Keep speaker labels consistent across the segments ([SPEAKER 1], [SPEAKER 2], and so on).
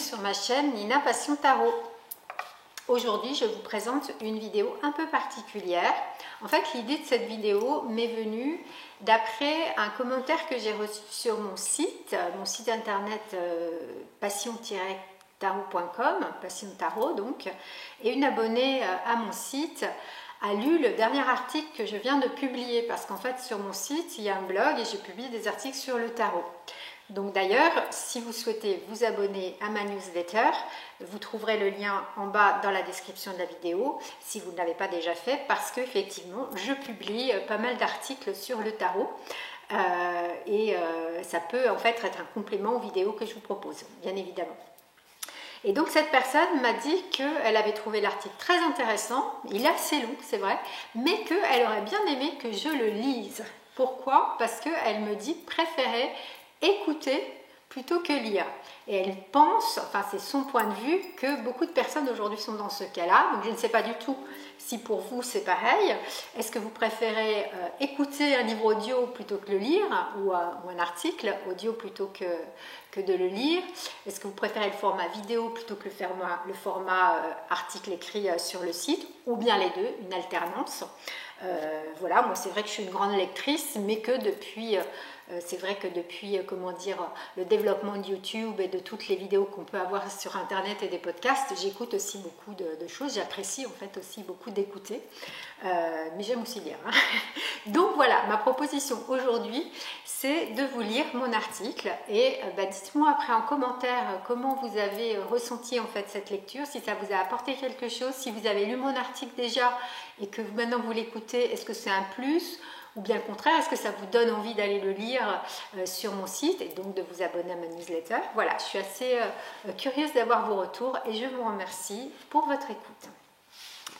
[SPEAKER 1] sur ma chaîne Nina Passion Tarot. Aujourd'hui, je vous présente une vidéo un peu particulière. En fait, l'idée de cette vidéo m'est venue d'après un commentaire que j'ai reçu sur mon site internet passion-tarot.com, Passion Tarot donc, et une abonnée à mon site a lu le dernier article que je viens de publier parce qu'en fait sur mon site il y a un blog et je publie des articles sur le tarot. Donc d'ailleurs, si vous souhaitez vous abonner à ma newsletter, vous trouverez le lien en bas dans la description de la vidéo si vous ne l'avez pas déjà fait, parce qu'effectivement je publie pas mal d'articles sur le tarot et ça peut en fait être un complément aux vidéos que je vous propose, bien évidemment. Et donc cette personne m'a dit qu'elle avait trouvé l'article très intéressant, il est assez long c'est vrai, mais qu'elle aurait bien aimé que je le lise. Pourquoi? Parce qu'elle me dit préférer écouter plutôt que lire. Et elle pense, enfin c'est son point de vue, que beaucoup de personnes aujourd'hui sont dans ce cas-là. Donc je ne sais pas du tout si pour vous c'est pareil. Est-ce que vous préférez écouter un livre audio plutôt que le lire, ou un article audio plutôt que de le lire? Est-ce que vous préférez le format vidéo plutôt que le format article écrit sur le site, ou bien les deux, une alternance? Voilà, moi c'est vrai que je suis une grande lectrice, mais que depuis comment dire, le développement de YouTube et de toutes les vidéos qu'on peut avoir sur internet et des podcasts, j'écoute aussi beaucoup de choses. J'apprécie en fait aussi beaucoup d'écouter, mais j'aime aussi lire, hein. Donc voilà, ma proposition aujourd'hui, c'est de vous lire mon article et dites-moi après en commentaire comment vous avez ressenti en fait cette lecture, si ça vous a apporté quelque chose, si vous avez lu mon article déjà et que maintenant vous l'écoutez, est-ce que c'est un plus? Ou bien au contraire, est-ce que ça vous donne envie d'aller le lire sur mon site et donc de vous abonner à ma newsletter? Voilà, je suis assez curieuse d'avoir vos retours et je vous remercie pour votre écoute.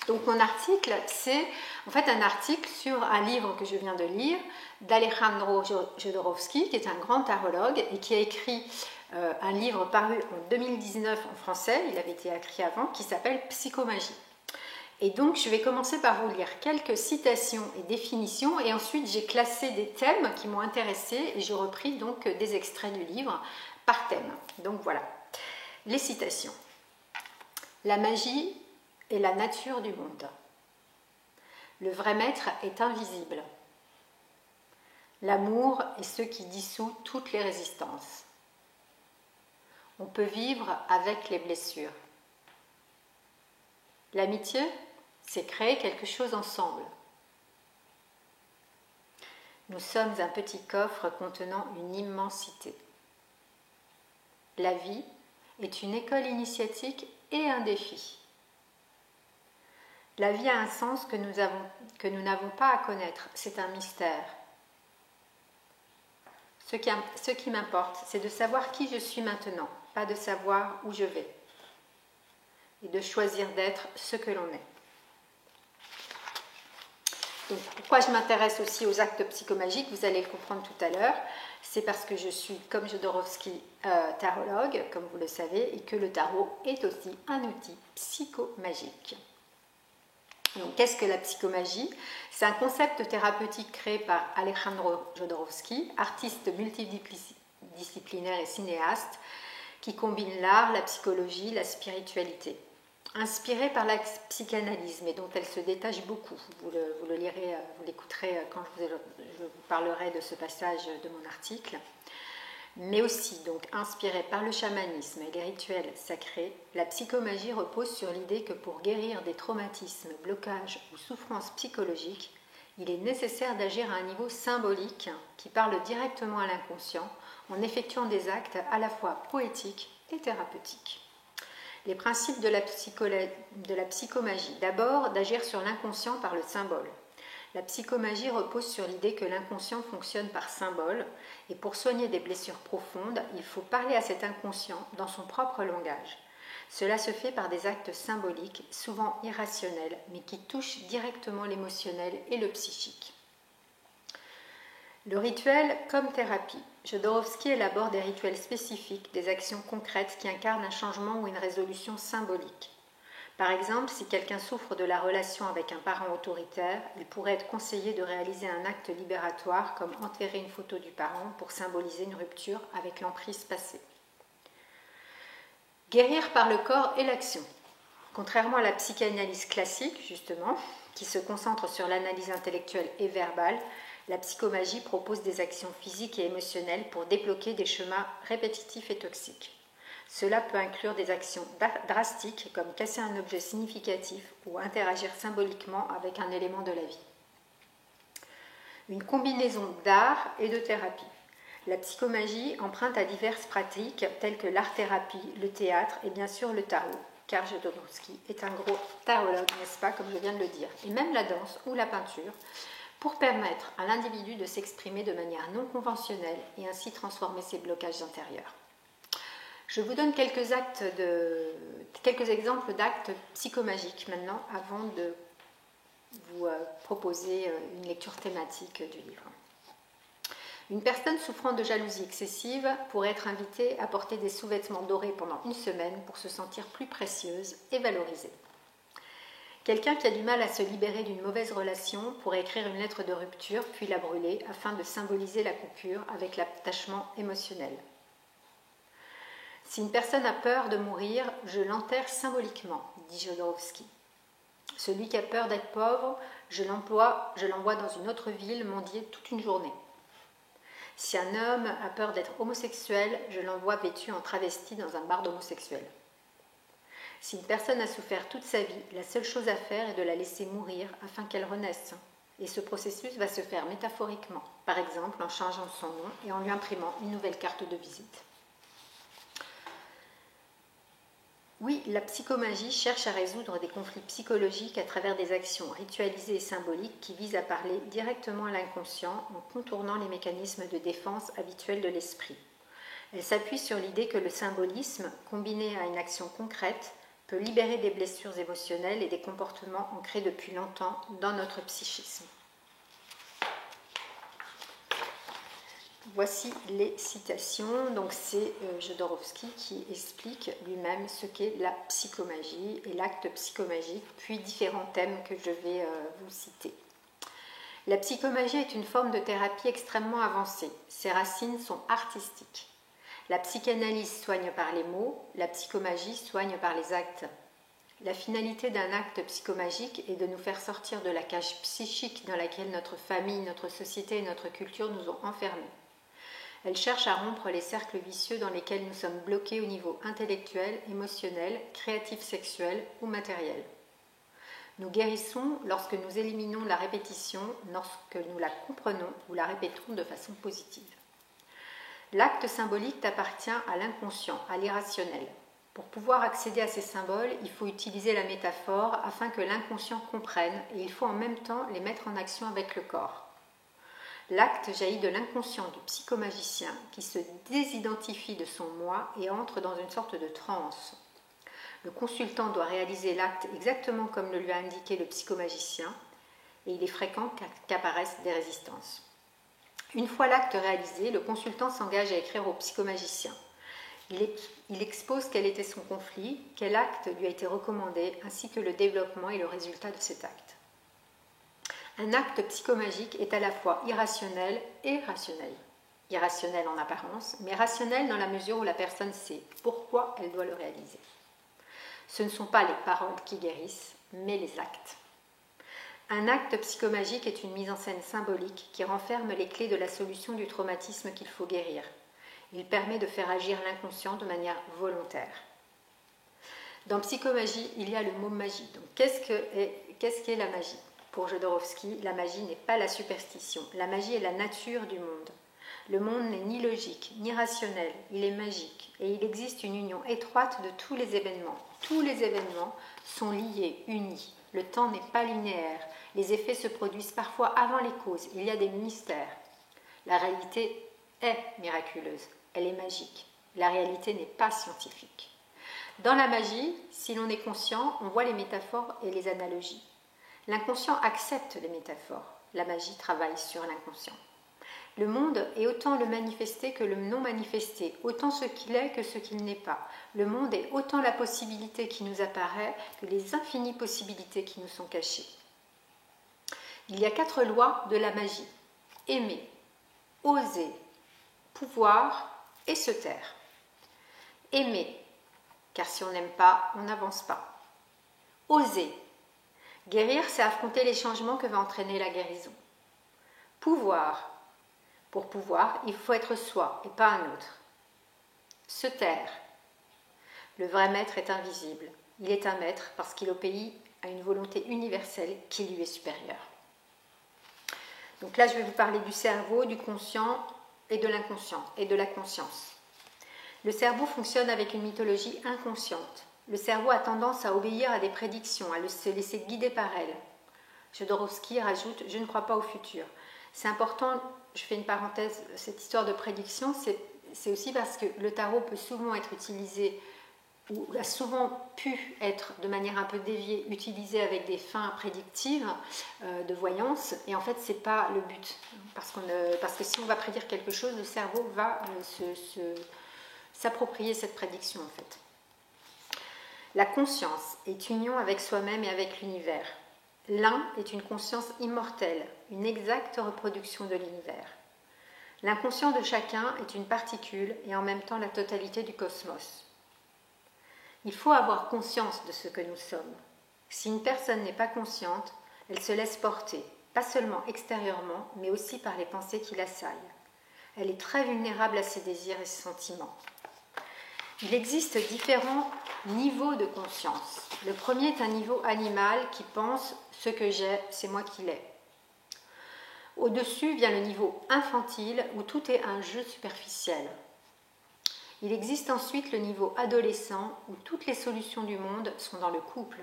[SPEAKER 1] Donc mon article, c'est en fait un article sur un livre que je viens de lire d'Alejandro Jodorowsky, qui est un grand tarologue et qui a écrit un livre paru en 2019 en français, il avait été écrit avant, qui s'appelle Psychomagie. Et donc, je vais commencer par vous lire quelques citations et définitions, et ensuite j'ai classé des thèmes qui m'ont intéressée et j'ai repris donc des extraits du livre par thème. Donc voilà, les citations. La magie est la nature du monde. Le vrai maître est invisible. L'amour est ce qui dissout toutes les résistances. On peut vivre avec les blessures. L'amitié, c'est créer quelque chose ensemble. Nous sommes un petit coffre contenant une immensité. La vie est une école initiatique et un défi. La vie a un sens que nous n'avons pas à connaître, c'est un mystère. Ce qui m'importe, c'est de savoir qui je suis maintenant, pas de savoir où je vais, et de choisir d'être ce que l'on est. Donc, pourquoi je m'intéresse aussi aux actes psychomagiques, vous allez le comprendre tout à l'heure, c'est parce que je suis, comme Jodorowsky, tarologue, comme vous le savez, et que le tarot est aussi un outil psychomagique. Donc, qu'est-ce que la psychomagie? C'est un concept thérapeutique créé par Alejandro Jodorowsky, artiste multidisciplinaire et cinéaste, qui combine l'art, la psychologie, la spiritualité. Inspirée par la psychanalyse, mais dont elle se détache beaucoup. Vous le lirez, vous l'écouterez quand je vous parlerai de ce passage de mon article. Mais aussi, donc, inspirée par le chamanisme et les rituels sacrés, la psychomagie repose sur l'idée que pour guérir des traumatismes, blocages ou souffrances psychologiques, il est nécessaire d'agir à un niveau symbolique qui parle directement à l'inconscient en effectuant des actes à la fois poétiques et thérapeutiques. Les principes de la psychomagie. D'abord, d'agir sur l'inconscient par le symbole. La psychomagie repose sur l'idée que l'inconscient fonctionne par symbole, et pour soigner des blessures profondes, il faut parler à cet inconscient dans son propre langage. Cela se fait par des actes symboliques, souvent irrationnels, mais qui touchent directement l'émotionnel et le psychique. Le rituel comme thérapie. Jodorowsky élabore des rituels spécifiques, des actions concrètes qui incarnent un changement ou une résolution symbolique. Par exemple, si quelqu'un souffre de la relation avec un parent autoritaire, il pourrait être conseillé de réaliser un acte libératoire comme enterrer une photo du parent pour symboliser une rupture avec l'emprise passée. Guérir par le corps et l'action. Contrairement à la psychanalyse classique, justement, qui se concentre sur l'analyse intellectuelle et verbale, la psychomagie propose des actions physiques et émotionnelles pour débloquer des chemins répétitifs et toxiques. Cela peut inclure des actions drastiques comme casser un objet significatif ou interagir symboliquement avec un élément de la vie. Une combinaison d'art et de thérapie. La psychomagie emprunte à diverses pratiques telles que l'art-thérapie, le théâtre et bien sûr le tarot, car Jodorowsky est un gros tarologue, n'est-ce pas, comme je viens de le dire, et même la danse ou la peinture, pour permettre à l'individu de s'exprimer de manière non conventionnelle et ainsi transformer ses blocages intérieurs. Je vous donne quelques exemples d'actes psychomagiques maintenant avant de vous proposer une lecture thématique du livre. Une personne souffrant de jalousie excessive pourrait être invitée à porter des sous-vêtements dorés pendant une semaine pour se sentir plus précieuse et valorisée. Quelqu'un qui a du mal à se libérer d'une mauvaise relation pourrait écrire une lettre de rupture puis la brûler afin de symboliser la coupure avec l'attachement émotionnel. Si une personne a peur de mourir, je l'enterre symboliquement, dit Jodorowsky. Celui qui a peur d'être pauvre, je l'envoie dans une autre ville mendier toute une journée. Si un homme a peur d'être homosexuel, je l'envoie vêtu en travesti dans un bar d'homosexuels. Si une personne a souffert toute sa vie, la seule chose à faire est de la laisser mourir afin qu'elle renaisse. Et ce processus va se faire métaphoriquement, par exemple en changeant son nom et en lui imprimant une nouvelle carte de visite. Oui, la psychomagie cherche à résoudre des conflits psychologiques à travers des actions ritualisées et symboliques qui visent à parler directement à l'inconscient en contournant les mécanismes de défense habituels de l'esprit. Elle s'appuie sur l'idée que le symbolisme, combiné à une action concrète, peut libérer des blessures émotionnelles et des comportements ancrés depuis longtemps dans notre psychisme. Voici les citations. Donc c'est Jodorowsky qui explique lui-même ce qu'est la psychomagie et l'acte psychomagique, puis différents thèmes que je vais vous citer. La psychomagie est une forme de thérapie extrêmement avancée. Ses racines sont artistiques. La psychanalyse soigne par les mots, la psychomagie soigne par les actes. La finalité d'un acte psychomagique est de nous faire sortir de la cage psychique dans laquelle notre famille, notre société et notre culture nous ont enfermés. Elle cherche à rompre les cercles vicieux dans lesquels nous sommes bloqués au niveau intellectuel, émotionnel, créatif, sexuel ou matériel. Nous guérissons lorsque nous éliminons la répétition, lorsque nous la comprenons ou la répétons de façon positive. L'acte symbolique appartient à l'inconscient, à l'irrationnel. Pour pouvoir accéder à ces symboles, il faut utiliser la métaphore afin que l'inconscient comprenne et il faut en même temps les mettre en action avec le corps. L'acte jaillit de l'inconscient du psychomagicien qui se désidentifie de son moi et entre dans une sorte de transe. Le consultant doit réaliser l'acte exactement comme le lui a indiqué le psychomagicien et il est fréquent qu'apparaissent des résistances. Une fois l'acte réalisé, le consultant s'engage à écrire au psychomagicien. Il expose quel était son conflit, quel acte lui a été recommandé, ainsi que le développement et le résultat de cet acte. Un acte psychomagique est à la fois irrationnel et rationnel. Irrationnel en apparence, mais rationnel dans la mesure où la personne sait pourquoi elle doit le réaliser. Ce ne sont pas les paroles qui guérissent, mais les actes. Un acte psychomagique est une mise en scène symbolique qui renferme les clés de la solution du traumatisme qu'il faut guérir. Il permet de faire agir l'inconscient de manière volontaire. Dans psychomagie, il y a le mot magie. Donc, qu'est-ce qu'est la magie ? Pour Jodorowsky, la magie n'est pas la superstition. La magie est la nature du monde. Le monde n'est ni logique, ni rationnel, il est magique. Et il existe une union étroite de tous les événements. Tous les événements sont liés, unis. Le temps n'est pas linéaire. Les effets se produisent parfois avant les causes. Il y a des mystères. La réalité est miraculeuse. Elle est magique. La réalité n'est pas scientifique. Dans la magie, si l'on est conscient, on voit les métaphores et les analogies. L'inconscient accepte les métaphores. La magie travaille sur l'inconscient. Le monde est autant le manifesté que le non manifesté, autant ce qu'il est que ce qu'il n'est pas. Le monde est autant la possibilité qui nous apparaît que les infinies possibilités qui nous sont cachées. Il y a 4 lois de la magie. Aimer, oser, pouvoir et se taire. Aimer. car si on n'aime pas, on n'avance pas. Oser. Guérir, c'est affronter les changements que va entraîner la guérison. Pouvoir. Pour pouvoir, il faut être soi et pas un autre. Se taire. Le vrai maître est invisible. Il est un maître parce qu'il obéit à une volonté universelle qui lui est supérieure. Donc là, je vais vous parler du cerveau, du conscient et de l'inconscient et de la conscience. Le cerveau fonctionne avec une mythologie inconsciente. Le cerveau a tendance à obéir à des prédictions, à se laisser guider par elles. Jodorowsky rajoute « Je ne crois pas au futur ». C'est important, je fais une parenthèse, cette histoire de prédiction, c'est aussi parce que le tarot peut souvent être utilisé, ou a souvent pu être de manière un peu déviée, utilisé avec des fins prédictives de voyance, et en fait ce n'est pas le but, parce que si on va prédire quelque chose, le cerveau va s'approprier cette prédiction en fait. La conscience est union avec soi-même et avec l'univers. L'un est une conscience immortelle, une exacte reproduction de l'univers. L'inconscient de chacun est une particule et en même temps la totalité du cosmos. Il faut avoir conscience de ce que nous sommes. Si une personne n'est pas consciente, elle se laisse porter, pas seulement extérieurement, mais aussi par les pensées qui l'assaillent. Elle est très vulnérable à ses désirs et ses sentiments. Il existe différents niveaux de conscience. Le premier est un niveau animal qui pense « ce que j'ai, c'est moi qui l'ai ». Au-dessus vient le niveau infantile où tout est un jeu superficiel. Il existe ensuite le niveau adolescent où toutes les solutions du monde sont dans le couple.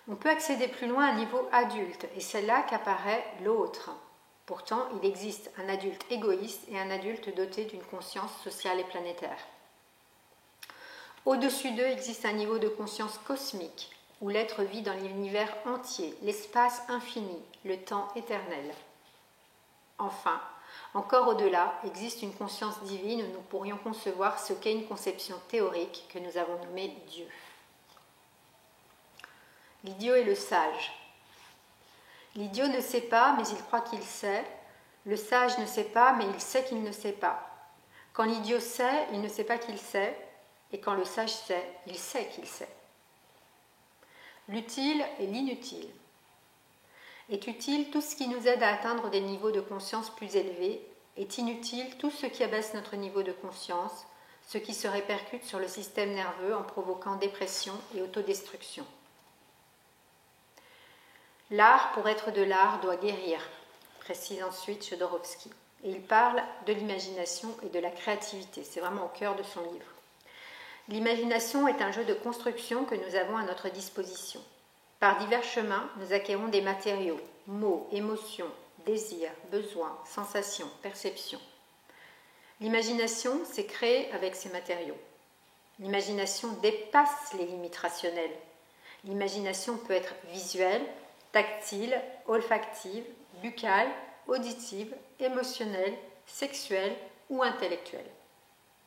[SPEAKER 1] On peut accéder plus loin à un niveau adulte et c'est là qu'apparaît l'autre. Pourtant, il existe un adulte égoïste et un adulte doté d'une conscience sociale et planétaire. Au-dessus d'eux existe un niveau de conscience cosmique, où l'être vit dans l'univers entier, l'espace infini, le temps éternel. Enfin, encore au-delà, existe une conscience divine où nous pourrions concevoir ce qu'est une conception théorique que nous avons nommée Dieu. L'idiot et le sage. L'idiot ne sait pas, mais il croit qu'il sait. Le sage ne sait pas, mais il sait qu'il ne sait pas. Quand l'idiot sait, il ne sait pas qu'il sait. Et quand le sage sait, il sait qu'il sait. L'utile et l'inutile. Est utile tout ce qui nous aide à atteindre des niveaux de conscience plus élevés, est inutile tout ce qui abaisse notre niveau de conscience, ce qui se répercute sur le système nerveux en provoquant dépression et autodestruction. L'art, pour être de l'art, doit guérir, précise ensuite Jodorowsky. Et il parle de l'imagination et de la créativité, c'est vraiment au cœur de son livre. L'imagination est un jeu de construction que nous avons à notre disposition. Par divers chemins, nous acquérons des matériaux, mots, émotions, désirs, besoins, sensations, perceptions. L'imagination, c'est créer avec ces matériaux. L'imagination dépasse les limites rationnelles. L'imagination peut être visuelle, tactile, olfactive, buccale, auditive, émotionnelle, sexuelle ou intellectuelle.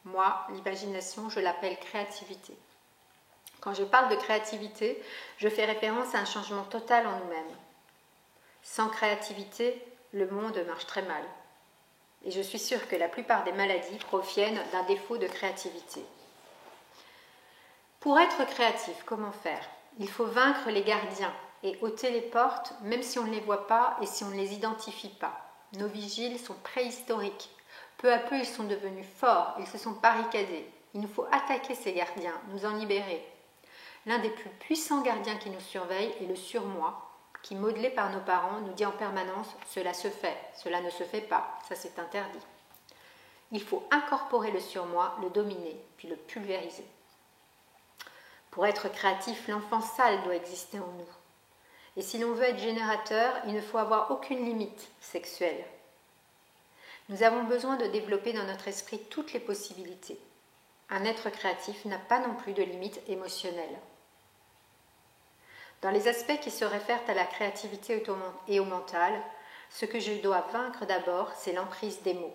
[SPEAKER 1] Moi, l'imagination, je l'appelle créativité. Quand je parle de créativité, je fais référence à un changement total en nous-mêmes. Sans créativité, le monde marche très mal. Et je suis sûre que la plupart des maladies proviennent d'un défaut de créativité. Pour être créatif, comment faire? Il faut vaincre les gardiens et ôter les portes, même si on ne les voit pas et si on ne les identifie pas. Nos vigiles sont préhistoriques. Peu à peu, ils sont devenus forts, ils se sont barricadés. Il nous faut attaquer ces gardiens, nous en libérer. L'un des plus puissants gardiens qui nous surveille est le surmoi, qui, modelé par nos parents, nous dit en permanence « cela se fait, cela ne se fait pas, ça c'est interdit ». Il faut incorporer le surmoi, le dominer, puis le pulvériser. Pour être créatif, l'enfant sale doit exister en nous. Et si l'on veut être générateur, il ne faut avoir aucune limite sexuelle. Nous avons besoin de développer dans notre esprit toutes les possibilités. Un être créatif n'a pas non plus de limites émotionnelles. Dans les aspects qui se réfèrent à la créativité et au mental, ce que je dois vaincre d'abord, c'est l'emprise des mots.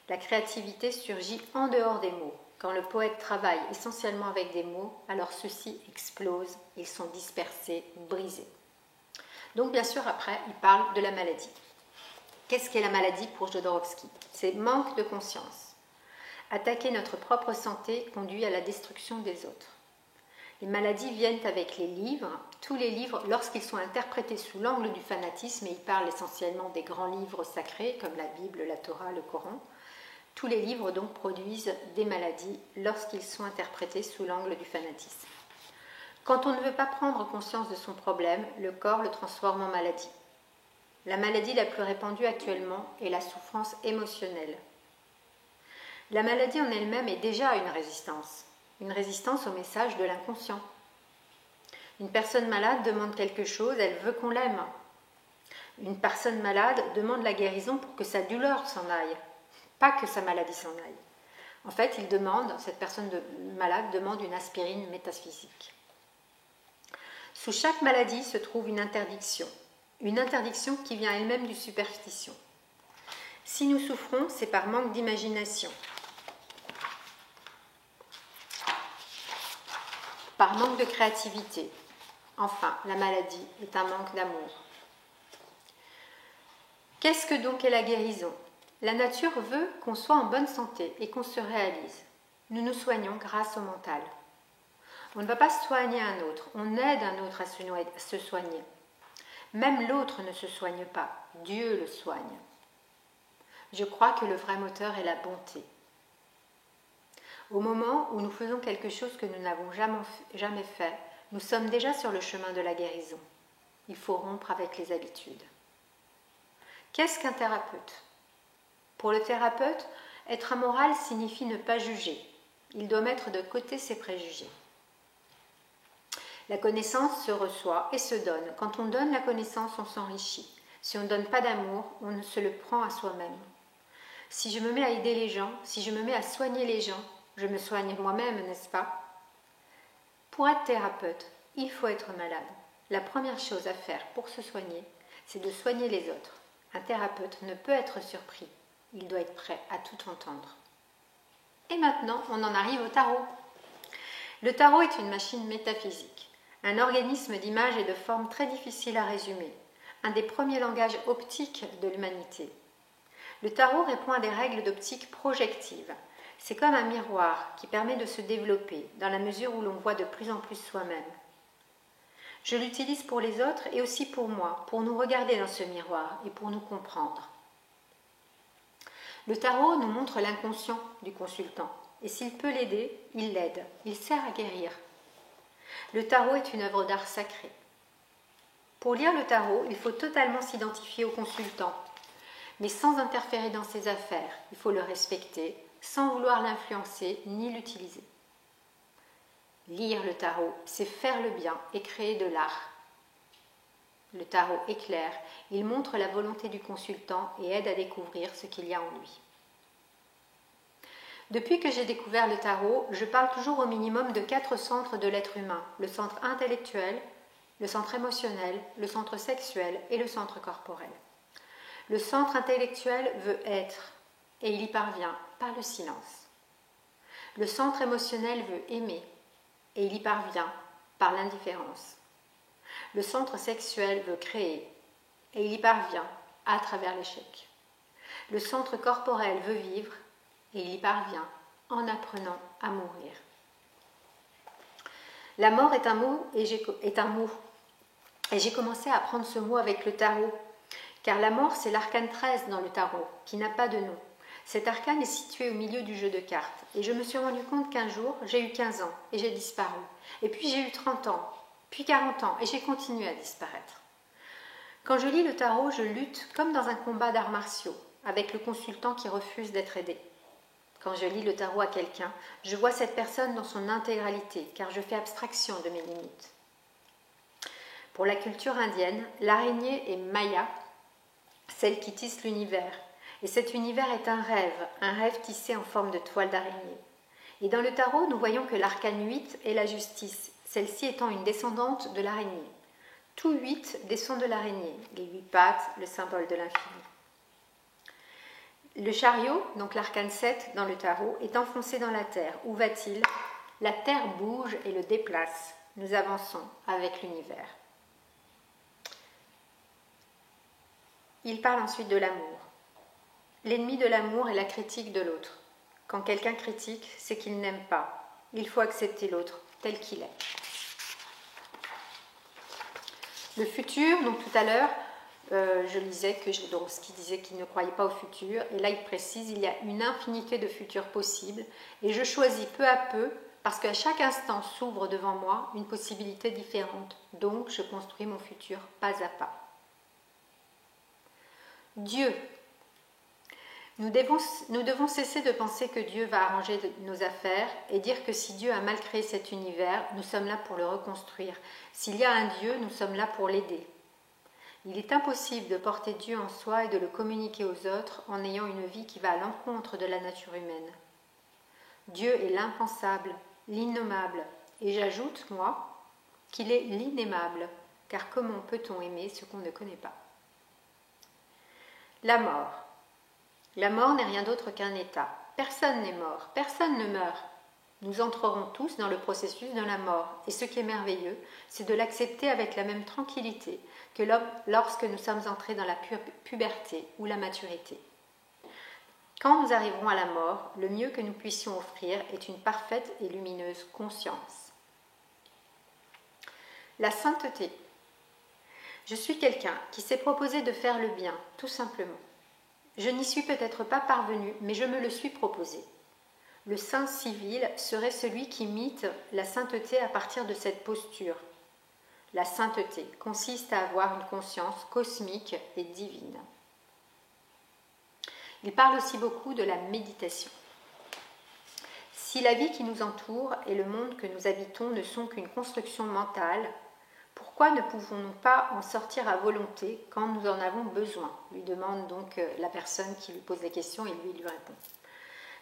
[SPEAKER 1] La créativité surgit en dehors des mots. Quand le poète travaille essentiellement avec des mots, alors ceux-ci explosent, ils sont dispersés, brisés. Donc bien sûr, après, il parle de la maladie. Qu'est-ce qu'est la maladie pour Jodorowsky? C'est manque de conscience. Attaquer notre propre santé conduit à la destruction des autres. Les maladies viennent avec les livres. Tous les livres, lorsqu'ils sont interprétés sous l'angle du fanatisme, et ils parlent essentiellement des grands livres sacrés comme la Bible, la Torah, le Coran, tous les livres donc produisent des maladies lorsqu'ils sont interprétés sous l'angle du fanatisme. Quand on ne veut pas prendre conscience de son problème, le corps le transforme en maladie. La maladie la plus répandue actuellement est la souffrance émotionnelle. La maladie en elle-même est déjà une résistance au message de l'inconscient. Une personne malade demande quelque chose, elle veut qu'on l'aime. Une personne malade demande la guérison pour que sa douleur s'en aille, pas que sa maladie s'en aille. En fait, cette personne malade demande une aspirine métaphysique. Sous chaque maladie se trouve une interdiction qui vient elle-même du superstition. Si nous souffrons, c'est par manque d'imagination, par manque de créativité. Enfin, la maladie est un manque d'amour. Qu'est-ce que donc est la guérison ? La nature veut qu'on soit en bonne santé et qu'on se réalise. Nous nous soignons grâce au mental. On ne va pas soigner un autre, on aide un autre à se soigner. Même l'autre ne se soigne pas, Dieu le soigne. Je crois que le vrai moteur est la bonté. Au moment où nous faisons quelque chose que nous n'avons jamais fait, nous sommes déjà sur le chemin de la guérison. Il faut rompre avec les habitudes. Qu'est-ce qu'un thérapeute ? Pour le thérapeute, être amoral signifie ne pas juger. Il doit mettre de côté ses préjugés. La connaissance se reçoit et se donne. Quand on donne la connaissance, on s'enrichit. Si on ne donne pas d'amour, on ne se le prend à soi-même. Si je me mets à aider les gens, si je me mets à soigner les gens, je me soigne moi-même, n'est-ce pas ? Pour être thérapeute, il faut être malade. La première chose à faire pour se soigner, c'est de soigner les autres. Un thérapeute ne peut être surpris. Il doit être prêt à tout entendre. Et maintenant, on en arrive au tarot. Le tarot est une machine métaphysique. Un organisme d'images et de formes très difficile à résumer, un des premiers langages optiques de l'humanité. Le tarot répond à des règles d'optique projective. C'est comme un miroir qui permet de se développer dans la mesure où l'on voit de plus en plus soi-même. Je l'utilise pour les autres et aussi pour moi, pour nous regarder dans ce miroir et pour nous comprendre. Le tarot nous montre l'inconscient du consultant et s'il peut l'aider, il l'aide, il sert à guérir. Le tarot est une œuvre d'art sacrée. Pour lire le tarot, il faut totalement s'identifier au consultant, mais sans interférer dans ses affaires. Il faut le respecter, sans vouloir l'influencer ni l'utiliser. Lire le tarot, c'est faire le bien et créer de l'art. Le tarot est clair, il montre la volonté du consultant et aide à découvrir ce qu'il y a en lui. Depuis que j'ai découvert le tarot, je parle toujours au minimum de 4 centres de l'être humain, le centre intellectuel, le centre émotionnel, le centre sexuel et le centre corporel. Le centre intellectuel veut être, et il y parvient par le silence. Le centre émotionnel veut aimer, et il y parvient par l'indifférence. Le centre sexuel veut créer, et il y parvient à travers l'échec. Le centre corporel veut vivre, et il y parvient en apprenant à mourir. La mort est un mot, et j'ai commencé à apprendre ce mot avec le tarot, car la mort c'est l'arcane 13 dans le tarot, qui n'a pas de nom. Cet arcane est situé au milieu du jeu de cartes, et je me suis rendu compte qu'un jour, j'ai eu 15 ans, et j'ai disparu. Et puis j'ai eu 30 ans, puis 40 ans, et j'ai continué à disparaître. Quand je lis le tarot, je lutte comme dans un combat d'arts martiaux, avec le consultant qui refuse d'être aidé. Quand je lis le tarot à quelqu'un, je vois cette personne dans son intégralité, car je fais abstraction de mes limites. Pour la culture indienne, l'araignée est Maya, celle qui tisse l'univers. Et cet univers est un rêve tissé en forme de toile d'araignée. Et dans le tarot, nous voyons que l'arcane 8 est la justice, celle-ci étant une descendante de l'araignée. Tout 8 descend de l'araignée, les 8 pattes, le symbole de l'infini. Le chariot, donc l'arcane 7 dans le tarot, est enfoncé dans la terre. Où va-t-il ? La terre bouge et le déplace. Nous avançons avec l'univers. Il parle ensuite de l'amour. L'ennemi de l'amour est la critique de l'autre. Quand quelqu'un critique, c'est qu'il n'aime pas. Il faut accepter l'autre tel qu'il est. Le futur, donc tout à l'heure, je lisais que Jodorowsky disait qu'il ne croyait pas au futur. Et là, il précise, il y a une infinité de futurs possibles. Et je choisis peu à peu, parce qu'à chaque instant s'ouvre devant moi une possibilité différente. Donc, je construis mon futur pas à pas. Dieu. Nous devons cesser de penser que Dieu va arranger nos affaires et dire que si Dieu a mal créé cet univers, nous sommes là pour le reconstruire. S'il y a un Dieu, nous sommes là pour l'aider. Il est impossible de porter Dieu en soi et de le communiquer aux autres en ayant une vie qui va à l'encontre de la nature humaine. Dieu est l'impensable, l'innommable, et j'ajoute, moi, qu'il est l'inaimable, car comment peut-on aimer ce qu'on ne connaît pas? La mort. La mort n'est rien d'autre qu'un état. Personne n'est mort, personne ne meurt. Nous entrerons tous dans le processus de la mort, et ce qui est merveilleux, c'est de l'accepter avec la même tranquillité que lorsque nous sommes entrés dans la puberté ou la maturité. Quand nous arriverons à la mort, le mieux que nous puissions offrir est une parfaite et lumineuse conscience. La sainteté. Je suis quelqu'un qui s'est proposé de faire le bien, tout simplement. Je n'y suis peut-être pas parvenu, mais je me le suis proposé. Le saint civil serait celui qui imite la sainteté à partir de cette posture. La sainteté consiste à avoir une conscience cosmique et divine. Il parle aussi beaucoup de la méditation. Si la vie qui nous entoure et le monde que nous habitons ne sont qu'une construction mentale, pourquoi ne pouvons-nous pas en sortir à volonté quand nous en avons besoin? Lui demande donc la personne qui lui pose la question et lui répond.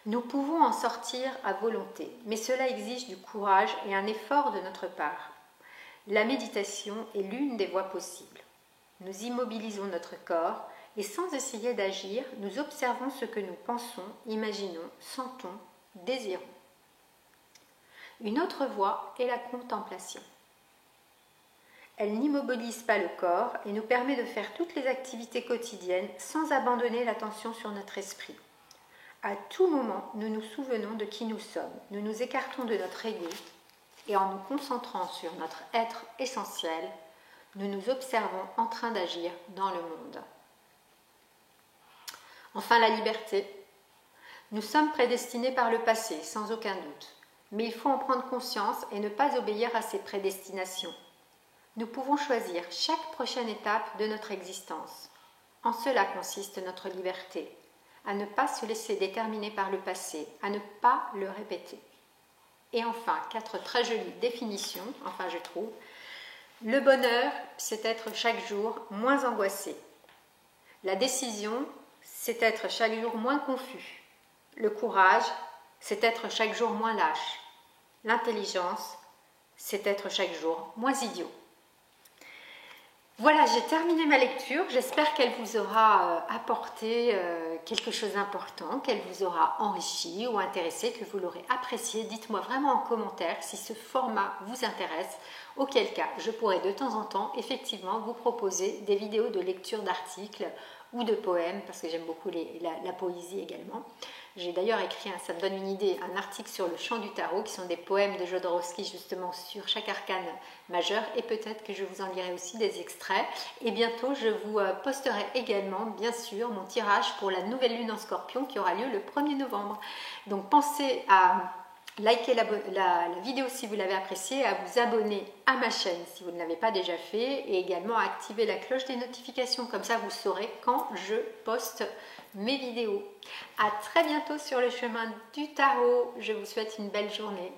[SPEAKER 1] Nous pouvons en sortir à volonté, mais cela exige du courage et un effort de notre part. La méditation est l'une des voies possibles. Nous immobilisons notre corps et sans essayer d'agir, nous observons ce que nous pensons, imaginons, sentons, désirons. Une autre voie est la contemplation. Elle n'immobilise pas le corps et nous permet de faire toutes les activités quotidiennes sans abandonner l'attention sur notre esprit. À tout moment, nous nous souvenons de qui nous sommes, nous nous écartons de notre ego et en nous concentrant sur notre être essentiel, nous nous observons en train d'agir dans le monde. Enfin, la liberté. Nous sommes prédestinés par le passé, sans aucun doute, mais il faut en prendre conscience et ne pas obéir à ces prédestinations. Nous pouvons choisir chaque prochaine étape de notre existence. En cela consiste notre liberté, à ne pas se laisser déterminer par le passé, à ne pas le répéter. Et enfin, 4 très jolies définitions, je trouve. Le bonheur, c'est être chaque jour moins angoissé. La décision, c'est être chaque jour moins confus. Le courage, c'est être chaque jour moins lâche. L'intelligence, c'est être chaque jour moins idiot. Voilà, j'ai terminé ma lecture. J'espère qu'elle vous aura apporté quelque chose d'important, qu'elle vous aura enrichi ou intéressé, que vous l'aurez apprécié. Dites-moi vraiment en commentaire si ce format vous intéresse, auquel cas je pourrai de temps en temps effectivement vous proposer des vidéos de lecture d'articles ou de poèmes, parce que j'aime beaucoup la poésie également. J'ai d'ailleurs écrit, ça me donne une idée, un article sur le chant du tarot, qui sont des poèmes de Jodorowsky justement sur chaque arcane majeur, et peut-être que je vous en lirai aussi des extraits. Et bientôt, je vous posterai également, bien sûr, mon tirage pour la nouvelle lune en Scorpion qui aura lieu le 1er novembre. Donc pensez à liker la vidéo si vous l'avez appréciée, à vous abonner à ma chaîne si vous ne l'avez pas déjà fait, et également à activer la cloche des notifications, comme ça vous saurez quand je poste mes vidéos. À très bientôt sur le chemin du tarot. Je vous souhaite une belle journée.